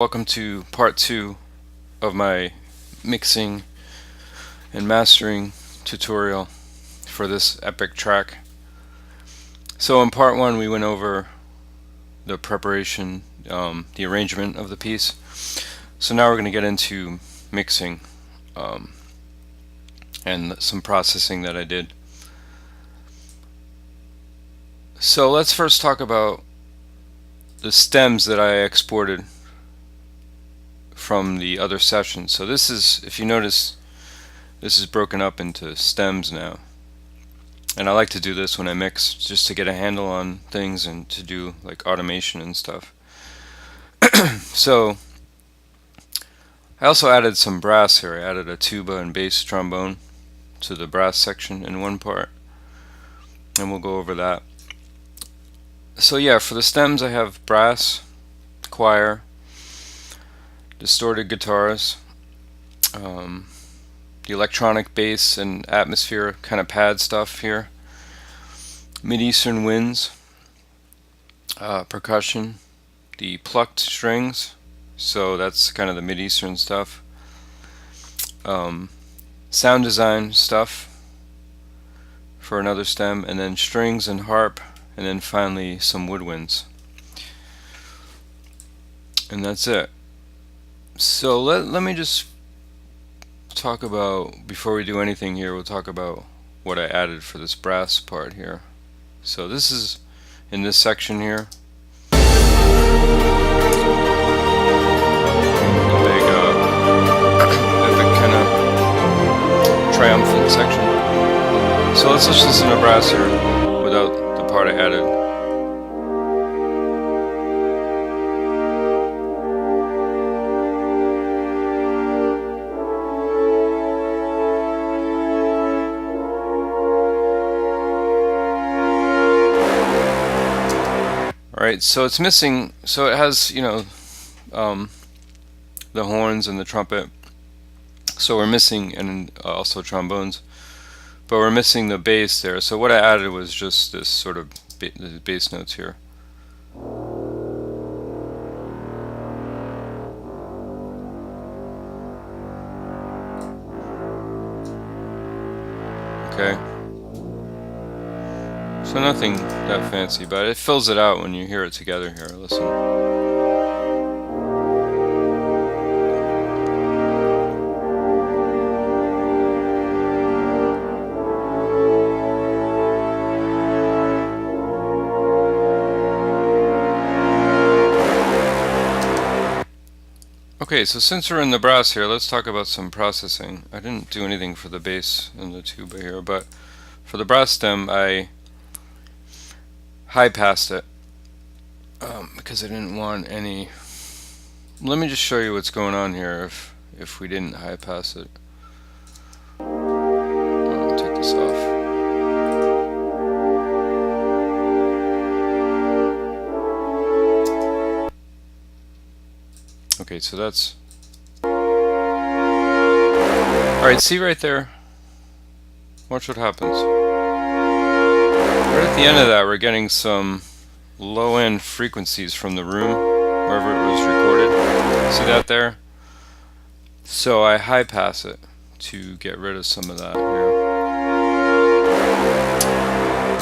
Welcome to part 2 of my mixing and mastering tutorial for this epic track. So in part 1 we went over the preparation, the arrangement of the piece. So now we're going to get into mixing and some processing that I did. So let's first talk about the stems that I exported from the other session. So this is, if you notice, this is broken up into stems now, and I like to do this when I mix just to get a handle on things and to do like automation and stuff. So I also added some brass here. I added a tuba and bass trombone to the brass section in one part, and we'll go over that. So yeah, for the stems I have brass, choir, distorted guitars, the electronic bass and atmosphere kind of pad stuff here, Mid-Eastern winds, percussion, the plucked strings, so that's kind of the Mid-Eastern stuff, sound design stuff for another stem, and then strings and harp, and then finally some woodwinds. And that's it. So let me just talk about, before we do anything here, we'll talk about what I added for this brass part here. So this is in this section here, the big epic kind of triumphant section. So let's just listen to brass here without the part I added. Alright, so it's missing, so it has, you know, the horns and the trumpet, so we're missing, and also trombones, but we're missing the bass there. So what I added was just this sort of bass notes here. Okay. So nothing that fancy, but it fills it out when you hear it together here. Listen. Okay, so since we're in the brass here, let's talk about some processing. I didn't do anything for the bass and the tuba here, but for the brass stem I high passed it because I didn't want any. Let me just show you what's going on here if we didn't high pass it. I'll take this off. Okay, so that's alright. See right there? Watch what happens. Right at the end of that, we're getting some low-end frequencies from the room, wherever it was recorded. See that there? So I high pass it to get rid of some of that here.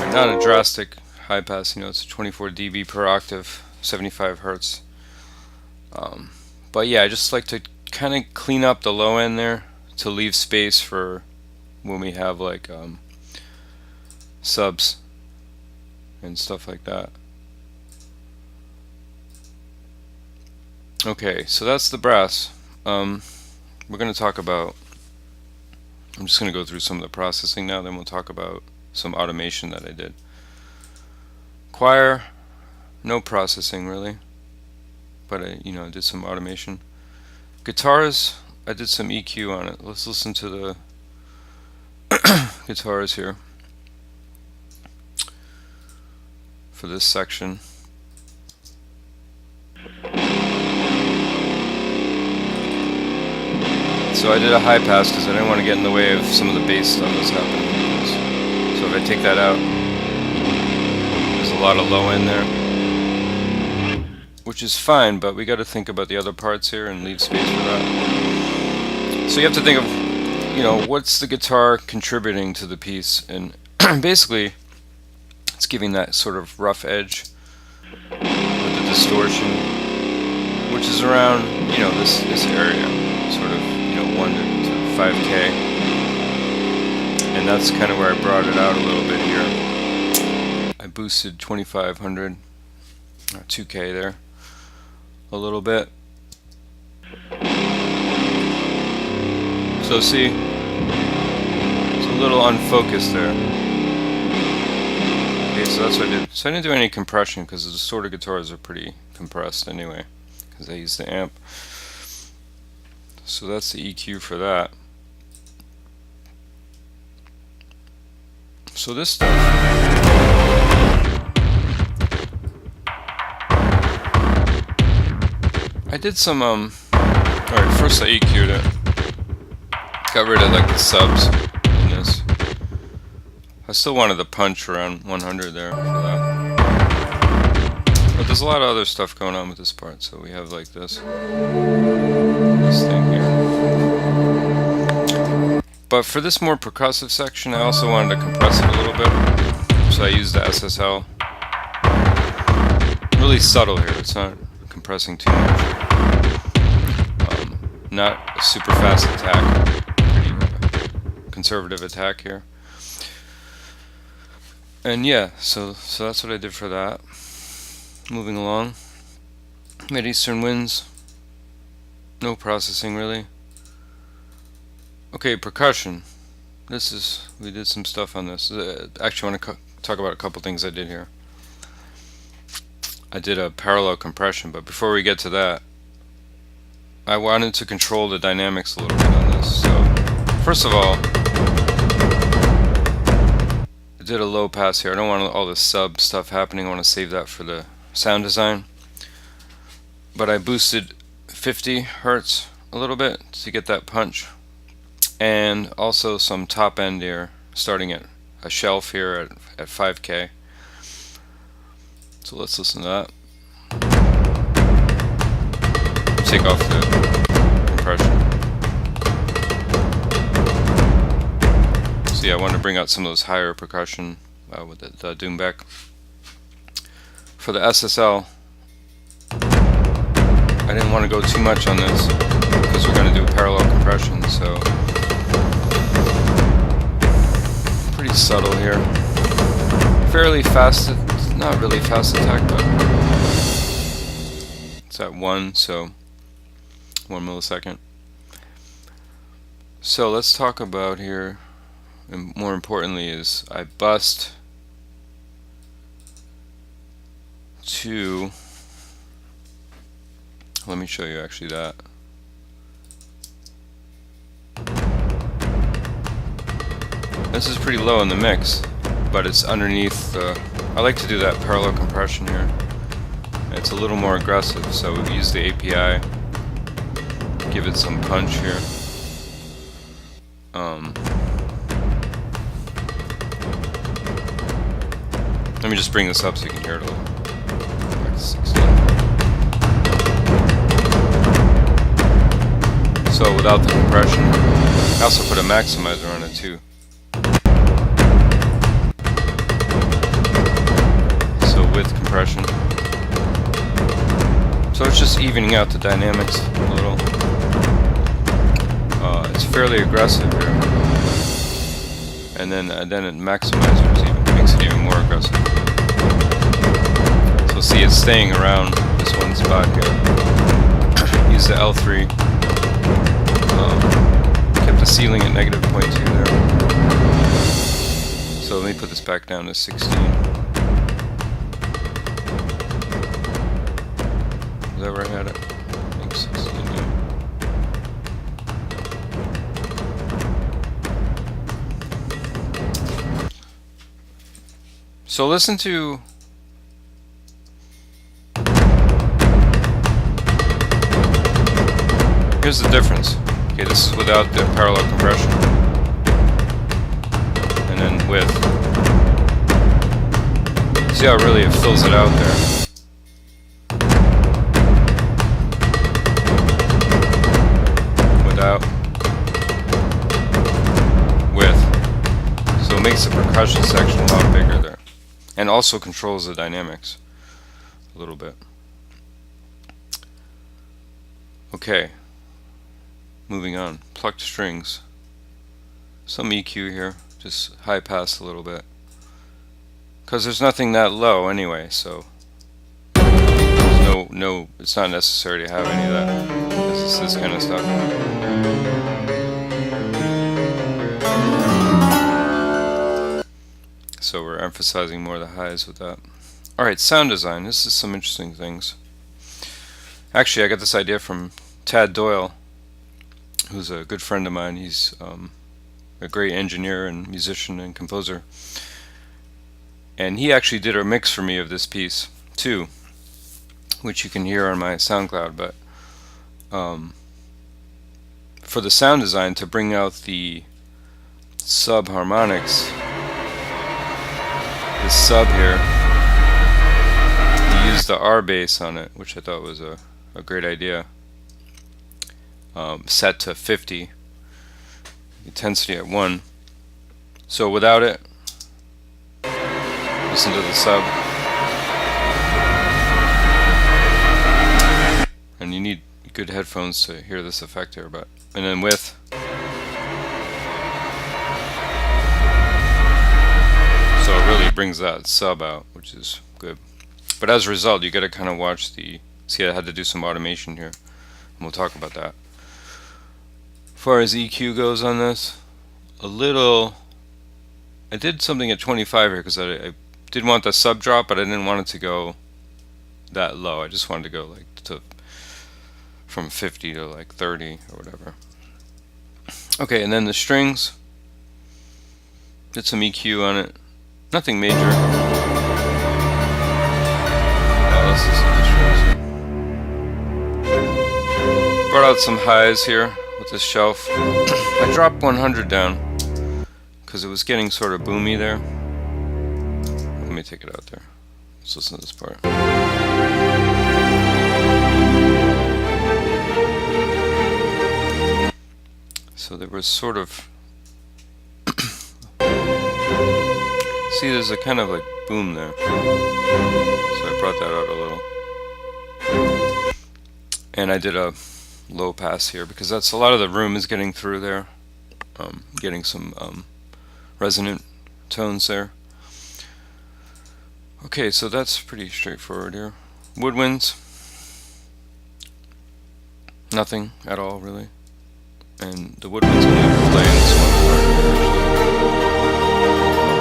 Right, not a drastic high pass, you know, it's 24 dB per octave, 75 hertz. But yeah, I just like to kind of clean up the low end there to leave space for when we have like subs and stuff like that. Okay, so that's the brass. We're going to talk about, I'm just going to go through some of the processing now, then we'll talk about some automation that I did. Choir, no processing really, but I, you know, did some automation. Guitars, I did some EQ on it. Let's listen to the guitars here for this section. So I did a high pass because I didn't want to get in the way of some of the bass stuff that's happening. So if I take that out, there's a lot of low end there, which which is fine, but we got to think about the other parts here and leave space for that. So you have to think of, you know, what's the guitar contributing to the piece, and basically it's giving that sort of rough edge with the distortion, which is around, you know, this area, sort of, you know, 1 to 5K, and that's kind of where I brought it out a little bit here. I boosted 2500 or 2K there a little bit. So see, it's a little unfocused there. Okay, so that's what I did. So I didn't do any compression because the distorted guitars are pretty compressed anyway, because I use the amp. So that's the EQ for that. So this stuff, I did some alright, first I EQ'd it. Got rid of like the subs in this. I still wanted the punch around 100 there for that. But there's a lot of other stuff going on with this part, so we have like this thing here. But for this more percussive section, I also wanted to compress it a little bit. So I used the SSL. Really subtle here, it's not compressing too much. Not a super fast attack, pretty conservative attack here. And yeah, so that's what I did for that. Moving along, Mid-Eastern Winds, no processing really. Okay, percussion. We did some stuff on this. Actually, I want to talk about a couple things I did here. I did a parallel compression, but before we get to that, I wanted to control the dynamics a little bit on this. So, first of all, I did a low pass here. I don't want all this sub stuff happening. I want to save that for the sound design. But I boosted 50 Hertz a little bit to get that punch. And also some top end here, starting at a shelf here at 5K. So let's listen to that. Take off the compression. So yeah, I wanted to bring out some of those higher percussion with the Doombeck. For the SSL, I didn't want to go too much on this because we're going to do parallel compression, so pretty subtle here. Fairly fast, not really fast attack, but it's at 1, so 1 millisecond. So let's talk about here, and more importantly, is I bust to, let me show you actually that. This is pretty low in the mix, but it's underneath the, I like to do that parallel compression here. It's a little more aggressive, so we use the API, give it some punch here. Let me just bring this up so you can hear it a little. Like 16. So without the compression, I also put a maximizer on it too. So with compression. So it's just evening out the dynamics a little. It's fairly aggressive here. And then it maximizers even, makes it even more aggressive. So see, it's staying around this one spot here. Use the L3. Kept the ceiling at -0.2 there. So let me put this back down to 16. Is that where I had it? I think 16, yeah. So listen to here's the difference. Okay, this is without the parallel compression. And then with. See how really it fills it out there. it makes the percussion section a lot bigger there, and also controls the dynamics a little bit. Okay, moving on. Plucked strings. Some EQ here, just high pass a little bit, because there's nothing that low anyway, so there's no, it's not necessary to have any of that. This kind of stuff. So we're emphasizing more of the highs with that. Alright, sound design. This is some interesting things. Actually, I got this idea from Tad Doyle, who's a good friend of mine. He's a great engineer and musician and composer. And he actually did a mix for me of this piece too, which you can hear on my SoundCloud. But for the sound design, to bring out the sub harmonics, this sub here, he used the R bass on it, which I thought was a great idea. Set to 50, intensity at 1. So without it, listen to the sub, and you need good headphones to hear this effect here. But and then with, so it really brings that sub out, which is good. But as a result, you got to kind of watch the. See, I had to do some automation here, and we'll talk about that. As far as EQ goes on this, a little. I did something at 25 here because I did want the sub drop, but I didn't want it to go that low. I just wanted to go like to from 50 to like 30 or whatever. Okay, and then the strings. Did some EQ on it. Nothing major. Let's listen to the strings here. Brought out some highs here with this shelf. I dropped 100 down because it was getting sort of boomy there. Let me take it out there. Let's listen to this part. So there was sort of see, there's a kind of like boom there. So I brought that out a little. And I did a low pass here because that's a lot of the room is getting through there. Getting some resonant tones there. Okay, so that's pretty straightforward here. Woodwinds. Nothing at all really. And the woodwinds only play in this one part here,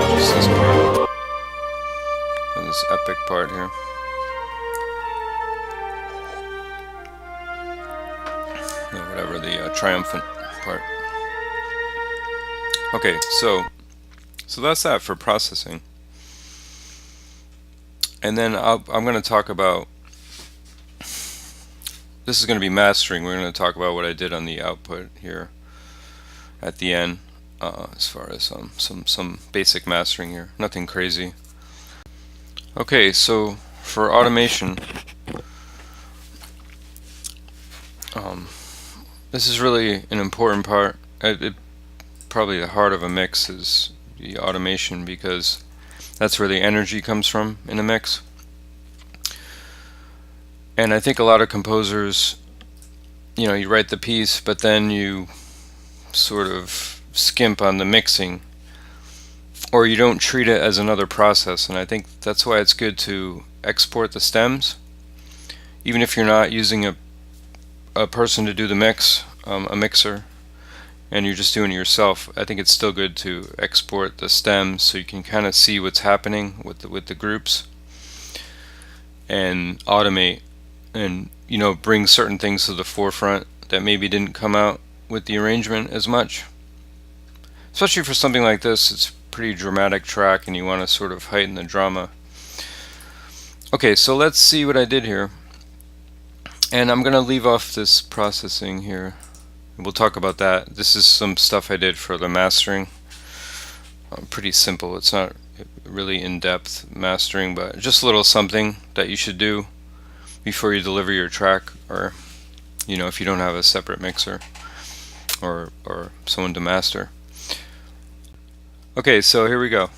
actually. Just this part. And this epic part here. No, whatever, the triumphant part. Okay, so that's that for processing. And then I'm going to talk about, this is going to be mastering. We're going to talk about what I did on the output here at the end, as far as some basic mastering here. Nothing crazy. Okay, so for automation, this is really an important part. Probably the heart of a mix is the automation, because that's where the energy comes from in a mix. And I think a lot of composers, you write the piece, but then you sort of skimp on the mixing, or you don't treat it as another process. And I think that's why it's good to export the stems, even if you're not using a person to do the mix, a mixer, and you're just doing it yourself. I think it's still good to export the stems so you can kind of see what's happening with the groups, and automate, and bring certain things to the forefront that maybe didn't come out with the arrangement as much. Especially for something like this, it's a pretty dramatic track and you want to sort of heighten the drama. Okay, so let's see what I did here. And I'm going to leave off this processing here. We'll talk about that. This is some stuff I did for the mastering. Pretty simple. It's not really in-depth mastering, but just a little something that you should do before you deliver your track, or if you don't have a separate mixer or someone to master. Okay, so here we go. Okay,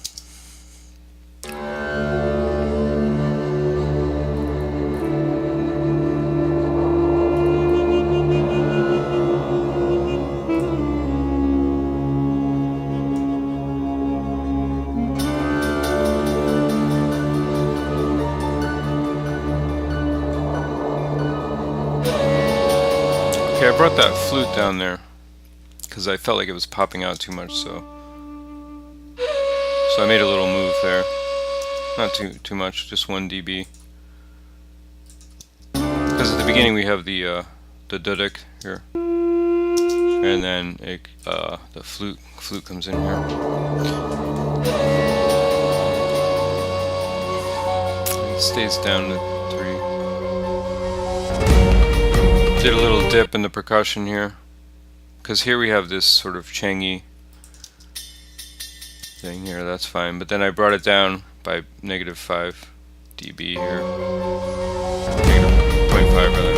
I brought that flute down there because I felt like it was popping out too much, so I made a little move there. Not too much, just 1 dB. Because at the beginning we have the duduk here, and then the flute comes in here. It stays down to 3. Did a little dip in the percussion here, because here we have this sort of changy thing here, that's fine, but then I brought it down by -5 dB here, -0.5 rather.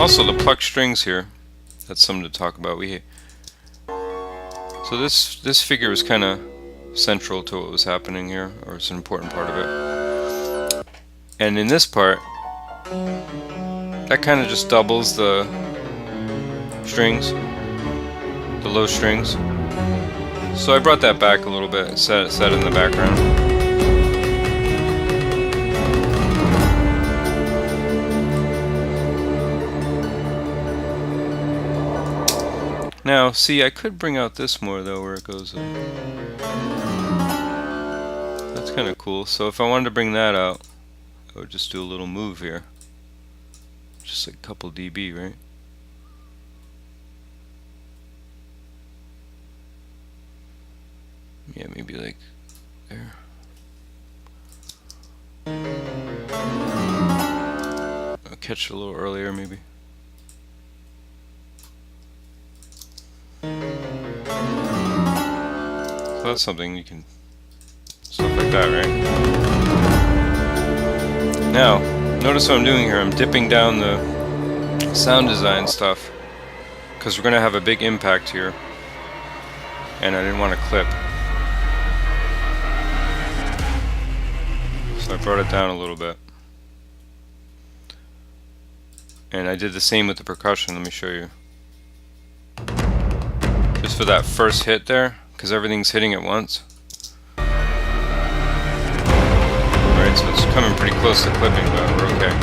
Also the plucked strings here, that's something to talk about. So this figure is kind of central to what was happening here, or it's an important part of it. And in this part, that kind of just doubles the strings, the low strings. So I brought that back a little bit, set it in the background. Now, see, I could bring out this more though, where it goes up. That's kind of cool. So if I wanted to bring that out, I would just do a little move here. Just like a couple dB, right? Yeah, maybe like there. I'll catch it a little earlier, maybe. So that's something you can, stuff like that, right? Now, notice what I'm doing here. I'm dipping down the sound design stuff because we're going to have a big impact here, and I didn't want to clip. So I brought it down a little bit. And I did the same with the percussion. Let me show you. Just for that first hit there, because everything's hitting at once. Alright, so it's coming pretty close to clipping, but we're okay.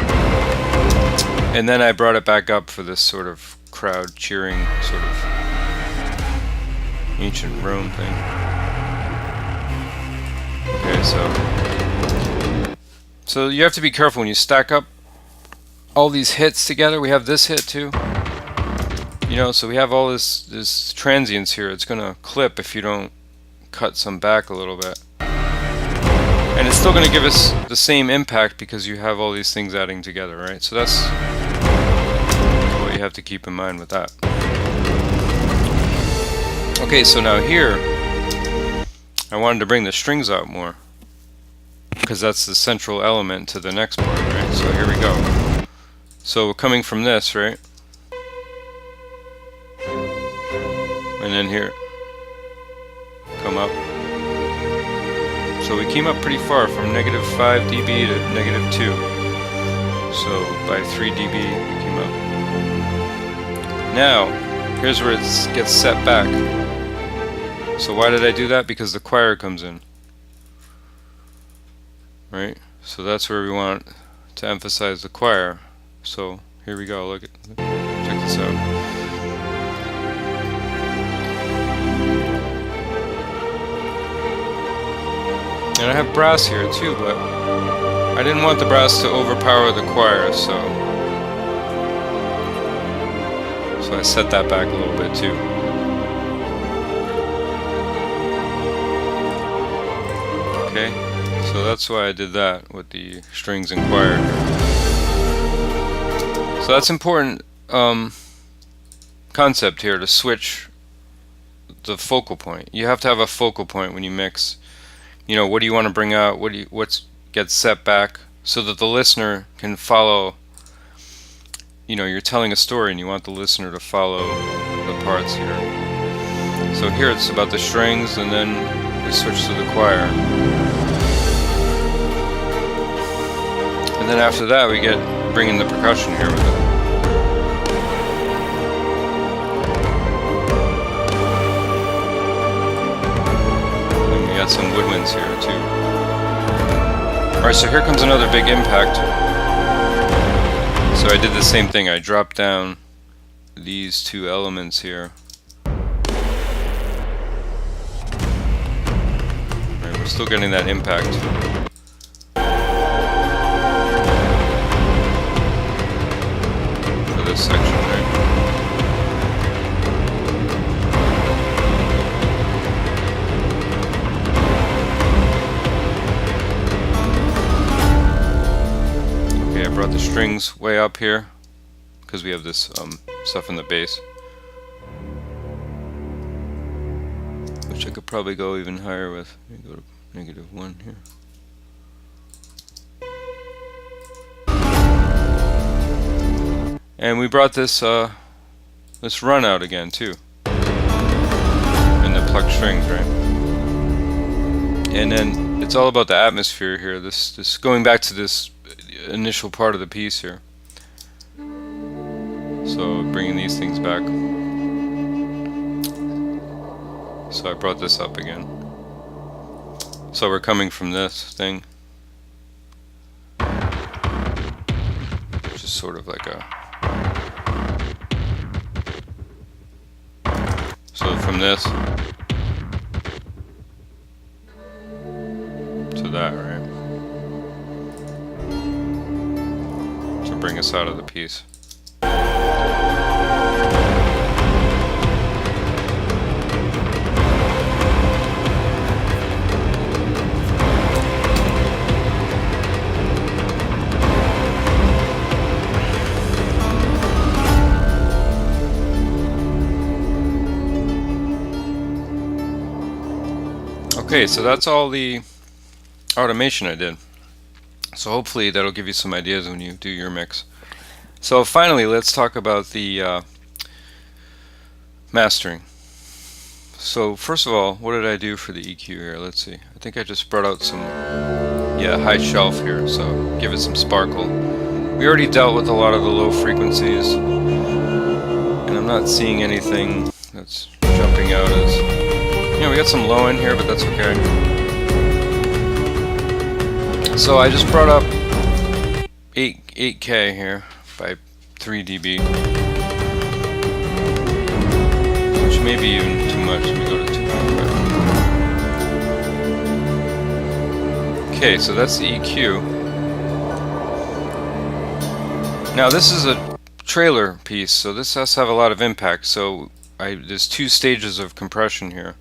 And then I brought it back up for this sort of crowd cheering, sort of ancient Rome thing. Okay, so you have to be careful when you stack up all these hits together. We have this hit too. You know, so we have all this transients here. It's gonna clip if you don't cut some back a little bit. And it's still gonna give us the same impact because you have all these things adding together, right? So that's what you have to keep in mind with that. Okay, so now here, I wanted to bring the strings out more, because that's the central element to the next part, right? So here we go. So coming from this, right? And then here, come up. So we came up pretty far, from -5 dB to -2. So by 3 dB we came up. Now, here's where it gets set back. So why did I do that? Because the choir comes in. Right? So that's where we want to emphasize the choir. So here we go, check this out. And I have brass here too, but I didn't want the brass to overpower the choir, so I set that back a little bit too. Okay, so that's why I did that with the strings and choir. So that's important concept here, to switch the focal point. You have to have a focal point when you mix. You know, what do you want to bring out? What gets set back, so that the listener can follow. You know, you're telling a story and you want the listener to follow the parts here. So here it's about the strings, and then we switch to the choir. And then after that we bring in the percussion here with it. And we got some woodwinds here too. Alright, so here comes another big impact. So I did the same thing. I dropped down these two elements here. Right, we're still getting that impact. For this section, right? Okay, I brought the strings way up here because we have this stuff in the bass, which I could probably go even higher with. Let me go to -1 here. And we brought this run out again too, and the plucked strings, right? And then it's all about the atmosphere here. This going back to this initial part of the piece here. So bringing these things back. So I brought this up again. So we're coming from this thing, which is sort of like a. So from this to that, right? To bring us out of the piece. Okay, so that's all the automation I did. So hopefully that'll give you some ideas when you do your mix. So finally, let's talk about the mastering. So first of all, what did I do for the EQ here? Let's see. I think I just brought out some high shelf here, so give it some sparkle. We already dealt with a lot of the low frequencies, and I'm not seeing anything that's jumping out as... we got some low in here, but that's okay. So I just brought up 8K here by 3 dB, which may be even too much. Let me go to 2.5. Okay, so that's the EQ. Now this is a trailer piece, so this has to have a lot of impact. So there's 2 stages of compression here.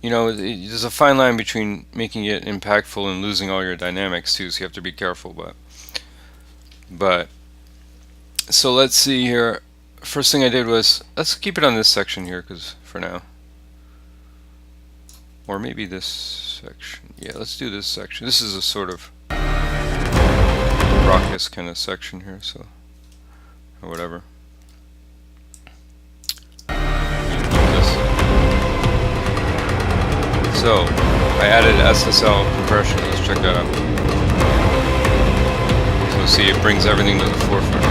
There's a fine line between making it impactful and losing all your dynamics too, so you have to be careful. But so let's see here. First thing I did was, let's keep it on this section here, because for now, or maybe this section. Yeah, let's do this section. This is a sort of raucous kind of section here, so or whatever. So I added SSL compression. Let's check that out. So see, it brings everything to the forefront.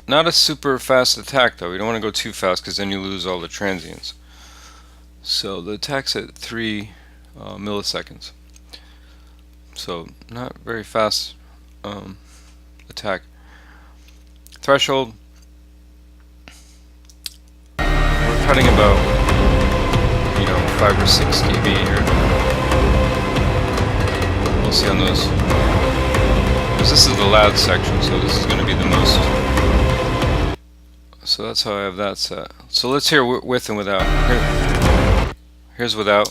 Not a super fast attack though. We don't want to go too fast because then you lose all the transients. So the attack's at 3 milliseconds. So not very fast attack. Threshold. Cutting about 5 or 6 dB here. We'll see on those, because this is the loud section, so this is going to be the most. So that's how I have that set. So let's hear with and without. Here's without,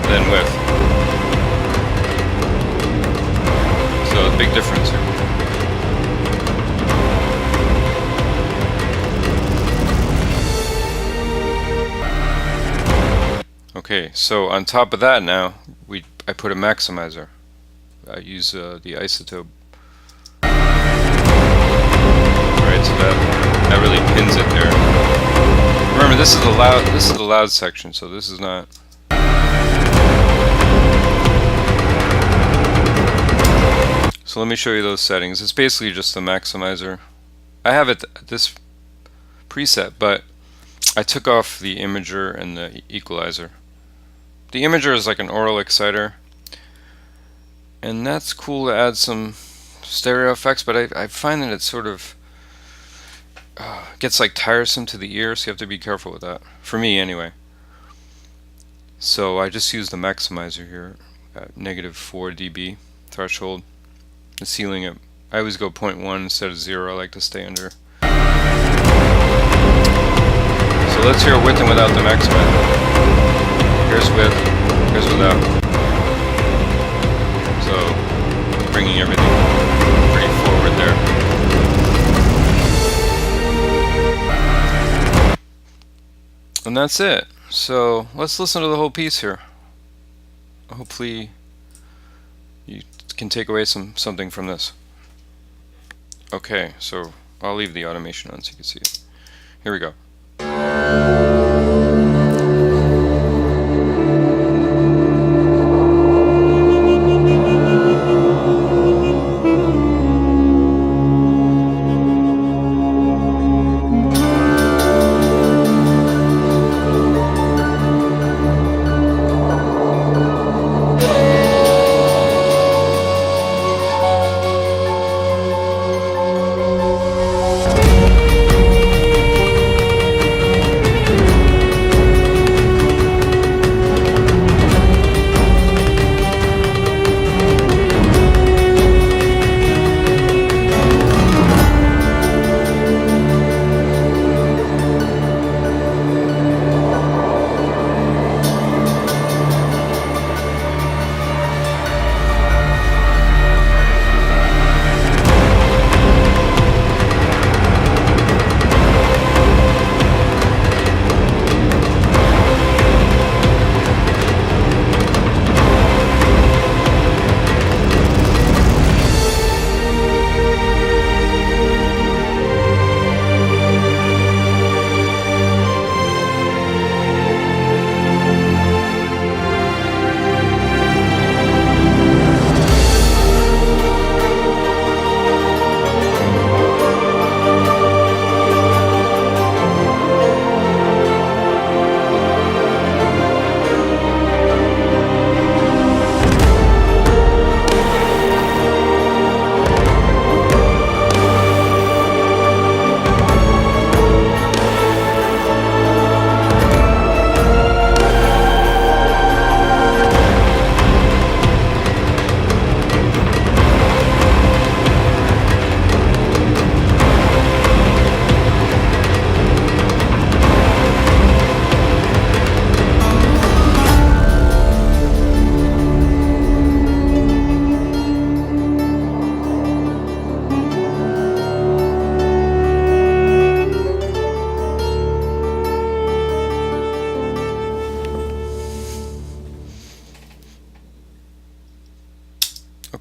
then with. So a big difference here. Okay, so on top of that now, I put a maximizer. I use the isotope right, so that really pins it there. Remember, this is the loud section, so this is not. So let me show you those settings. It's basically just the maximizer. I have it this preset, but I took off the imager and the equalizer. The imager is like an aural exciter, and that's cool to add some stereo effects, but I find that it sort of gets like tiresome to the ear, so you have to be careful with that. For me, anyway. So I just use the maximizer here at -4 dB threshold. The ceiling, I always go 0.1 instead of 0. I like to stay under. So let's hear with and without the maximizer. Here's with, here's without. So bringing everything pretty forward there. And that's it. So let's listen to the whole piece here. Hopefully you can take away something from this. Okay, so I'll leave the automation on so you can see it. Here we go.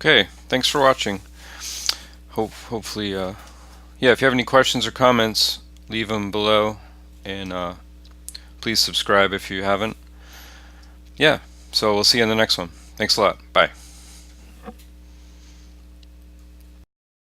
Okay, thanks for watching. Hopefully, yeah, if you have any questions or comments, leave them below, and please subscribe if you haven't. Yeah, so we'll see you in the next one. Thanks a lot. Bye.